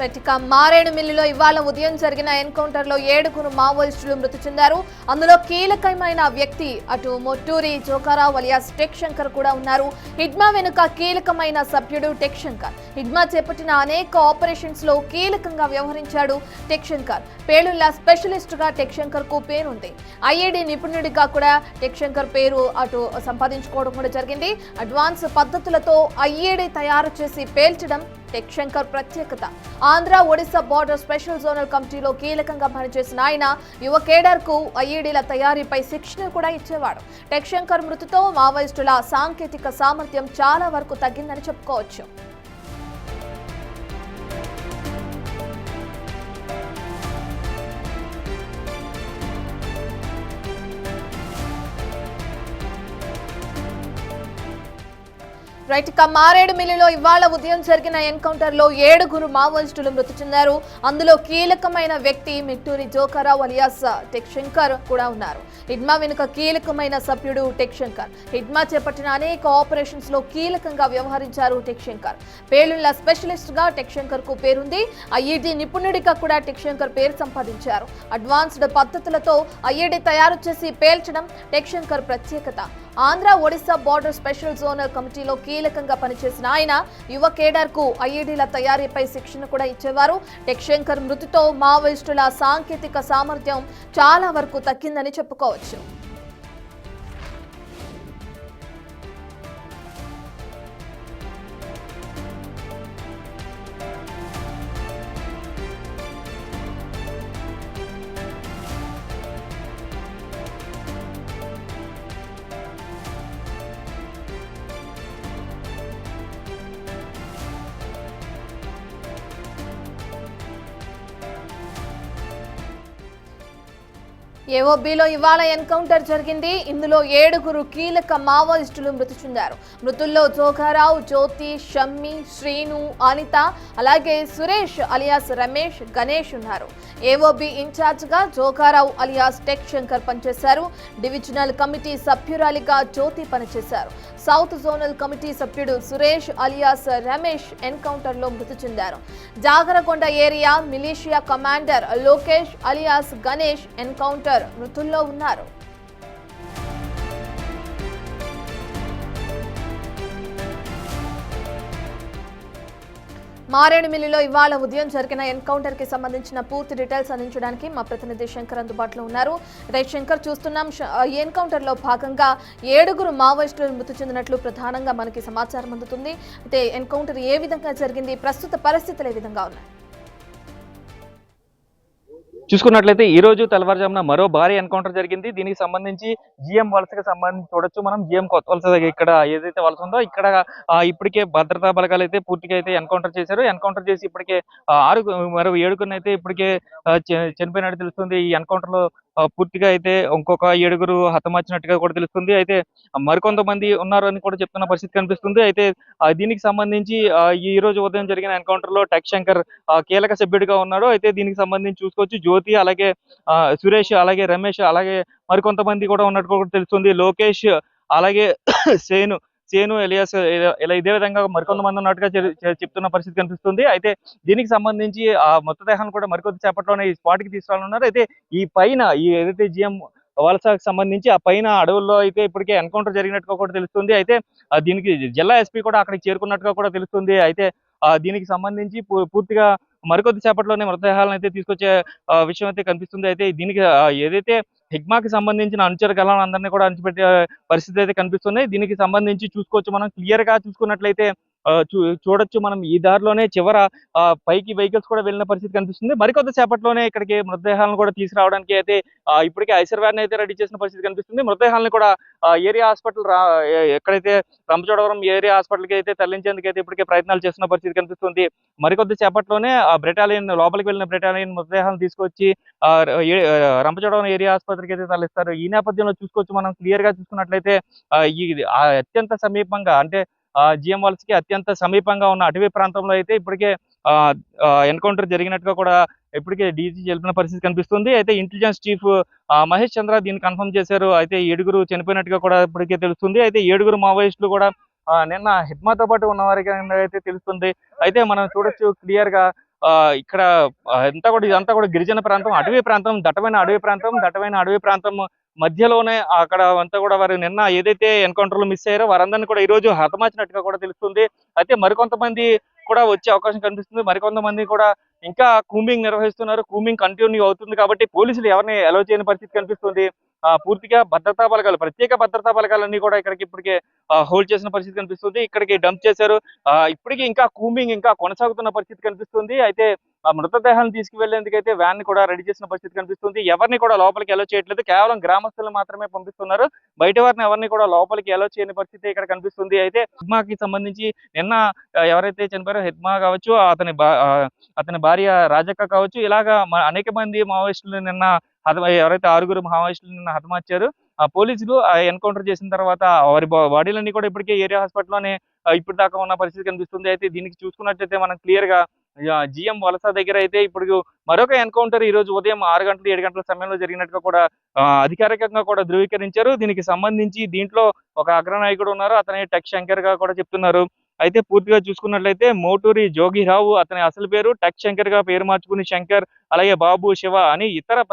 ఇక మారేడుమిల్లిలో ఇవాళ ఉదయం జరిగిన ఎన్కౌంటర్లో 7 మావోయిస్టులు మృతి చెందారు. అందులో కీలకమైన వ్యక్తి అటు మొట్టూరి జోకారావు అలియాస్ టెక్ శంకర్ కూడా ఉన్నారు. హిడ్మా వెనుక కీలకమైన సభ్యుడు టెక్ శంకర్. హిడ్మా చేపట్టిన అనేక ఆపరేషన్స్ లో కీలకంగా వ్యవహరించాడు టెక్ శంకర్. పేలుళ్ల స్పెషలిస్ట్ గా టెక్ శంకర్ కు పేరుంది. ఐఏడి నిపుణుడిగా కూడా టెక్ శంకర్ పేరు అటు సంపాదించుకోవడం కూడా జరిగింది. అడ్వాన్స్ పద్ధతులతో ఐఏడి తయారు చేసి పేల్చడం టెక్ శంకర్ ప్రత్యేకత. Andhra Odisha border special zonal కమిటీలో కీలకంగా పనిచేసిన ఆయన యువ కేడర్ కు ఐఈడీల తయారీపై శిక్షణ కూడా ఇచ్చేవాడు. టెక్ శంకర్ మృతితో మావోయిస్టుల సాంకేతిక సామర్థ్యం చాలా వరకు తగ్గిందని చెప్పుకోవచ్చు. ఇక మారేడుమిల్లిలో ఇవాళ ఉదయం జరిగిన ఎన్కౌంటర్ లో 7 మావోయిస్టులు మృతి చెందారు. అందులో కీలకమైన వ్యక్తి మిట్టూరి జోకారావు అలియాస్ టెక్ శంకర్ కూడా ఉన్నారు. హిడ్మా వెనుక కీలకమైన సభ్యుడు టెక్ శంకర్. హిడ్మా చేపట్టిన అనేక ఆపరేషన్స్ లో కీలకంగా వ్యవహరించారు టెక్ శంకర్. పేలుళ్ల స్పెషలిస్ట్ గా టెక్ శంకర్ కు పేరుంది. ఐఈడి నిపుణుడిగా కూడా టెక్ శంకర్ పేరు సంపాదించారు. అడ్వాన్స్డ్ పద్ధతులతో ఐఈడి తయారు చేసి పేల్చడం టెక్ శంకర్ ప్రత్యేకత. Andhra Odisha border special zonal కమిటీలో కీలకంగా పనిచేసిన ఆయన యువ కేడర్ కు ఐఈడీల తయారీపై శిక్షణ కూడా ఇచ్చేవారు. టెక్ శంకర్ మృతితో మావోయిస్టుల సాంకేతిక సామర్థ్యం చాలా వరకు తగ్గిందని చెప్పుకోవచ్చు. ఏఓబీలో ఇవాళ ఎన్కౌంటర్ జరిగింది. ఇందులో 7 కీలక మావోయిస్టులు మృతి చెందారు. మృతుల్లో జోగారావు, జ్యోతి, షమ్మి, శ్రీను, అనిత, అలాగే సురేష్ అలియాస్ రమేష్, గణేష్ ఉన్నారు. ఏఓబీ ఇన్ఛార్జ్ గా జోగారావు అలియాస్ టెక్ శంకర్ పనిచేశారు. డివిజనల్ కమిటీ సభ్యురాలిగా జ్యోతి పనిచేశారు. సౌత్ జోనల్ కమిటీ సభ్యుడు సురేష్ అలియాస్ రమేష్ ఎన్కౌంటర్ లో మృతి చెందారు. Jagarakonda area militia commander Lokesh alias Ganesh encounter మృతుల్లో ఉన్నారు. మారేడుమిల్లిలో ఇవాళ ఉదయం జరిగిన ఎన్కౌంటర్ కి సంబంధించిన పూర్తి డీటెయిల్స్ అందించడానికి మా ప్రతినిధి శంకర్ అందుబాటులో ఉన్నారు. రైట్ శంకర్, చూస్తున్నాం ఈ ఎన్కౌంటర్ లో భాగంగా 7 మావోయిస్టులు మృతి చెందినట్లు ప్రధానంగా మనకి సమాచారం అందుతుంది. అయితే ఎన్కౌంటర్ ఏ విధంగా జరిగింది, ప్రస్తుత పరిస్థితులు ఏ విధంగా ఉన్నాయి? చూసుకున్నట్లయితే ఈ రోజు తెల్లవారుజామున మరో భారీ ఎన్కౌంటర్ జరిగింది. దీనికి సంబంధించి జిఎం వలసకి సంబంధించి చూడొచ్చు మనం. జిఎం కొత్త వలస ఇక్కడ ఏదైతే వలస ఉందో ఇక్కడ ఇప్పటికే భద్రతా బలగాలు అయితే పూర్తిగా అయితే ఎన్కౌంటర్ చేశారు. ఎన్కౌంటర్ చేసి ఇప్పటికే 7 అయితే ఇప్పటికే చనిపోయినట్టు తెలుస్తుంది. ఈ ఎన్కౌంటర్ లో పూర్తిగా అయితే ఇంకొక 7 హతమార్చినట్టుగా కూడా తెలుస్తుంది. అయితే మరికొంతమంది ఉన్నారు అని కూడా చెప్తున్న పరిస్థితి కనిపిస్తుంది. అయితే దీనికి సంబంధించి ఈ రోజు ఉదయం జరిగిన ఎన్కౌంటర్ లో టెక్ శంకర్ కీలక సభ్యుడిగా ఉన్నాడు. అయితే దీనికి సంబంధించి చూసుకోవచ్చు జ్యోతి, అలాగే సురేష్, అలాగే రమేష్, అలాగే మరికొంతమంది కూడా ఉన్నట్టు కూడా తెలుస్తుంది. లోకేష్, అలాగే సేను ఎలియాస్, ఇలా ఇదే విధంగా మరికొంతమంది ఉన్నట్టుగా చెప్తున్న పరిస్థితి కనిపిస్తుంది. అయితే దీనికి సంబంధించి ఆ మృతదేహాన్ని కూడా మరికొద్ది సేపట్లోనే ఈ స్పాట్ కి తీసుకురానున్నారు. అయితే ఈ పైన ఏదైతే జిఎం వలసకు సంబంధించి ఆ పైన అడవుల్లో అయితే ఇప్పటికే ఎన్కౌంటర్ జరిగినట్టుగా కూడా తెలుస్తుంది. అయితే దీనికి జిల్లా ఎస్పీ కూడా అక్కడికి చేరుకున్నట్టుగా కూడా తెలుస్తుంది. అయితే దీనికి సంబంధించి పూర్తిగా మరికొద్ది సేపట్లోనే మృతదేహాలను అయితే తీసుకొచ్చే విషయం అయితే కనిపిస్తుంది. అయితే దీనికి ఏదైతే హిగ్మాకి సంబంధించిన అనుచర గలం అందరినీ కూడా అణచిపెట్టే పరిస్థితి అయితే కనిపిస్తుంది. దీనికి సంబంధించి చూసుకోవచ్చు మనం క్లియర్ గా చూసుకున్నట్లయితే చూడొచ్చు మనం ఈ దారిలోనే చివర పైకి వెహికల్స్ కూడా వెళ్ళిన పరిస్థితి కనిపిస్తుంది. మరికొద్ది సేపట్లోనే ఇక్కడికి మృతదేహాలను కూడా తీసుకురావడానికి అయితే ఇప్పటికే ఐసర్ వ్యాన్ అయితే రెడీ చేసిన పరిస్థితి కనిపిస్తుంది. మృతదేహాలను కూడా ఏరియా హాస్పిటల్ ఎక్కడైతే రంపచోడవరం ఏరియా హాస్పిటల్ కి అయితే తరలించేందుకు అయితే ఇప్పటికే ప్రయత్నాలు చేస్తున్న పరిస్థితి కనిపిస్తుంది. మరికొద్ది సేపట్లోనే ఆ బ్రిటాలియన్ లోపలికి వెళ్ళిన బ్రిటాలియన్ మృతదేహాలను తీసుకొచ్చి రంపచోడవరం ఏరియా ఆసుపత్రికి అయితే తరలిస్తారు. ఈ నేపథ్యంలో చూసుకోవచ్చు మనం క్లియర్ గా చూసుకున్నట్లయితే ఈ అత్యంత సమీపంగా అంటే జిఎం వలసకి అత్యంత సమీపంగా ఉన్న అటవీ ప్రాంతంలో అయితే ఇప్పటికే ఎన్కౌంటర్ జరిగినట్టుగా కూడా ఇప్పటికే డీజీ తెలిపిన పరిస్థితి కనిపిస్తుంది. అయితే ఇంటెలిజెన్స్ చీఫ్ మహేష్ చంద్ర దీన్ని కన్ఫర్మ్ చేశారు. అయితే 7 చనిపోయినట్టుగా కూడా ఇప్పటికే తెలుస్తుంది. అయితే 7 మావోయిస్టులు కూడా నిన్న హిడ్మాతో పాటు ఉన్న వారికి అయితే తెలుస్తుంది. అయితే మనం చూడొచ్చు క్లియర్ గా ఇక్కడ ఇదంతా కూడా గిరిజన ప్రాంతం, అటవీ ప్రాంతం, దట్టమైన అడవి ప్రాంతం మధ్యలోనే అక్కడ అంతా కూడా వారు నిన్న ఏదైతే ఎన్కౌంటర్ లో మిస్ అయ్యారో వారందరినీ కూడా ఈ రోజు హతమార్చినట్టుగా కూడా తెలుస్తుంది. అయితే మరికొంతమంది కూడా వచ్చే అవకాశం కనిపిస్తుంది. మరికొంతమంది కూడా ఇంకా కూంబింగ్ నిర్వహిస్తున్నారు. కూంబింగ్ కంటిన్యూ అవుతుంది కాబట్టి పోలీసులు ఎవరిని అలౌ చేయని పరిస్థితి కనిపిస్తుంది. పూర్తిగా ప్రత్యేక భద్రతా బలగాలన్నీ కూడా ఇప్పటికే హోల్డ్ చేసిన పరిస్థితి కనిపిస్తుంది. ఇక్కడికి డంప్ చేశారు. ఇప్పటికీ ఇంకా కూంబింగ్ ఇంకా కొనసాగుతున్న పరిస్థితి కనిపిస్తుంది. అయితే ఆ మృతదేహాలను తీసుకువెళ్లేందుకైతే వ్యాన్ ని కూడా రెడీ చేసిన పరిస్థితి కనిపిస్తుంది. ఎవరిని కూడా లోపలికి అలౌ చేయట్లేదు. కేవలం గ్రామస్తులను మాత్రమే పంపిస్తున్నారు. బయట వారిని ఎవరిని కూడా లోపలికి అలౌ చేయని పరిస్థితి ఇక్కడ కనిపిస్తుంది. అయితే హిడ్మాకి సంబంధించి నిన్న ఎవరైతే చనిపోయారో హిడ్మా కావచ్చు, అతని భార్య రాజక్క కావచ్చు, ఇలాగా అనేక మంది మావోయిస్టులు నిన్న ఎవరైతే 6 మావోయిస్టులు నిన్న హతమార్చారు. ఆ పోలీసులు ఎన్కౌంటర్ చేసిన తర్వాత వారి బాడీలన్నీ కూడా ఇప్పటికే ఏరియా హాస్పిటల్లోనే ఇప్పటిదాకా ఉన్న పరిస్థితి కనిపిస్తుంది. అయితే దీనికి చూసుకున్నట్లయితే మనం క్లియర్ గా జిఎం వలస దగ్గర అయితే ఇప్పుడు మరొక ఎన్కౌంటర్ ఈ రోజు ఉదయం 6 గంటలు 7 గంటల సమయంలో జరిగినట్టుగా కూడా అధికారికంగా కూడా ధృవీకరించారు. దీనికి సంబంధించి దీంట్లో ఒక అగ్రనాయకుడు ఉన్నారు, అతని టెక్ శంకర్ గా కూడా చెప్తున్నారు. అయితే పూర్తిగా చూసుకున్నట్లయితే మోటూరి జోగిరావు అతని అసలు పేరు, టెక్ శంకర్ గా పేరు మార్చుకుని శంకర్, అలాగే బాబు, శివ అని ఇతర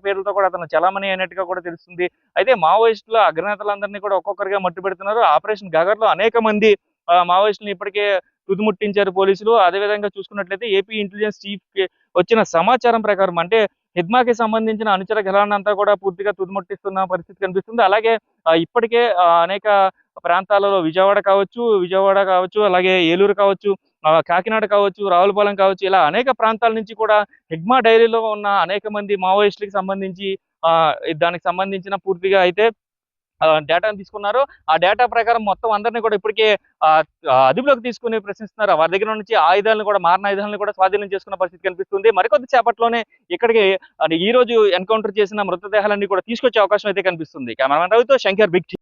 పేర్లతో కూడా అతను చలామణి అయినట్టుగా కూడా తెలుస్తుంది. అయితే మావోయిస్టుల అగ్రనేతలందరినీ కూడా ఒక్కొక్కరిగా మట్టు పెడుతున్నారు. ఆపరేషన్ గగర్ లో అనేక మంది మావోయిస్టులను ఇప్పటికే తుదిముట్టించారు పోలీసులు. అదేవిధంగా చూసుకున్నట్లయితే ఏపీ ఇంటెలిజెన్స్ చీఫ్ కి వచ్చిన సమాచారం ప్రకారం అంటే హిడ్మాకి సంబంధించిన అనుచర గెలాన్నంతా కూడా పూర్తిగా తుదిముట్టిస్తున్న పరిస్థితి కనిపిస్తుంది. అలాగే ఇప్పటికే అనేక ప్రాంతాలలో విజయవాడ కావచ్చు, అలాగే ఏలూరు కావచ్చు, కాకినాడ కావచ్చు, రావులపాలెం కావచ్చు, ఇలా అనేక ప్రాంతాల నుంచి కూడా హిడ్మా డైరీలో ఉన్న అనేక మంది మావోయిస్టులకు సంబంధించి దానికి సంబంధించిన పూర్తిగా అయితే డేటాను తీసుకున్నారు. ఆ డేటా ప్రకారం మొత్తం అందరినీ కూడా ఇప్పటికే అదుపులోకి తీసుకుని ప్రశ్నిస్తున్నారు. వారి దగ్గర నుంచి మారణ ఆయుధాలను కూడా స్వాధీనం చేసుకున్న పరిస్థితి కనిపిస్తుంది. మరికొద్ది సేపట్లోనే ఇక్కడికి ఈ రోజు ఎన్కౌంటర్ చేసిన మృతదేహాలన్నీ కూడా తీసుకొచ్చే అవకాశం అయితే కనిపిస్తుంది. కెమెరామెన్ రవితో శంకర్, బిగ్ టీవీ.